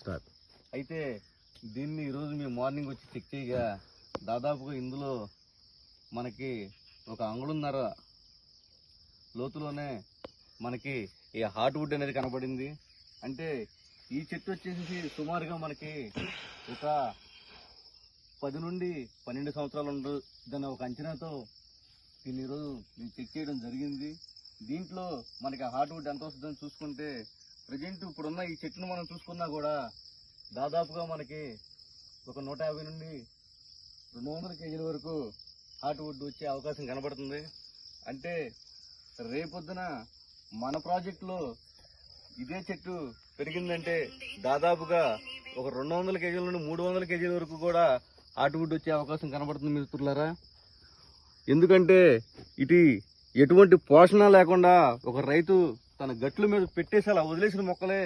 Start. అయితే దీన్ని ఈరోజు మేము మార్నింగ్ వచ్చి చెక్ చేయగా దాదాపుగా ఇందులో మనకి ఒక అంగుళన్నర లోతులోనే మనకి ఈ హార్డ్వుడ్ అనేది కనపడింది. అంటే ఈ చెట్టు వచ్చేసి సుమారుగా మనకి ఒక 10 నుండి 12 సంవత్సరాలు ఉండదన్న ఒక అంచనాతో దీన్ని ఈరోజు మేము చెక్ చేయడం జరిగింది. దీంట్లో మనకి హార్డ్వుడ్ ఎంత వస్తుందని చూసుకుంటే ప్రజెంట్ ఇప్పుడున్న ఈ చెట్టును మనం చూసుకున్నా కూడా దాదాపుగా మనకి ఒక 150 నుండి 200 కేజీల వరకు హార్డ్వుడ్ వచ్చే అవకాశం కనబడుతుంది. అంటే రేపొద్దున మన ప్రాజెక్టులో ఇదే చెట్టు పెరిగిందంటే దాదాపుగా ఒక 200 కేజీల నుండి 300 కేజీల వరకు కూడా హార్డ్వుడ్ వచ్చే అవకాశం కనబడుతుంది మిత్రులారా. ఎందుకంటే ఇటు ఎటువంటి పోషణ లేకుండా ఒక రైతు తన గట్ల మీద పెట్టేసి అలా వదిలేసిన మొక్కలే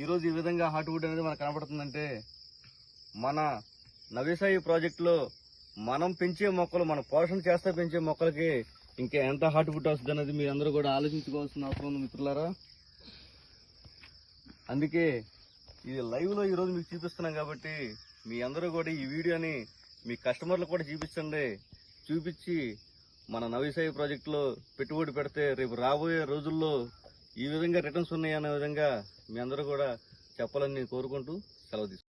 ఈరోజు ఈ విధంగా హార్డ్వుడ్ అనేది మనకు కనబడుతుందంటే మన నవ్యసాయి ప్రాజెక్టులో మనం పెంచే మొక్కలు, మన పోషణ చేస్తా పెంచే మొక్కలకి ఇంకా ఎంత హార్డ్వుడ్ వస్తుంది అనేది మీరు అందరూ కూడా ఆలోచించుకోవాల్సిన అవసరం ఉంది మిత్రులారా. అందుకే ఇది లైవ్లో ఈరోజు మీకు చూపిస్తున్నాం కాబట్టి మీ అందరూ కూడా ఈ వీడియోని మీ కస్టమర్లకు కూడా చూపించి మన నవ్యసాయి ప్రాజెక్టులో పెట్టుబడి పెడితే రేపు రాబోయే రోజుల్లో ఈ విధంగా రిటర్న్స్ ఉన్నాయి అనే విధంగా మీ అందరూ కూడా చెప్పాలని కోరుకుంటూ సెలవు తీసుకుంటాను.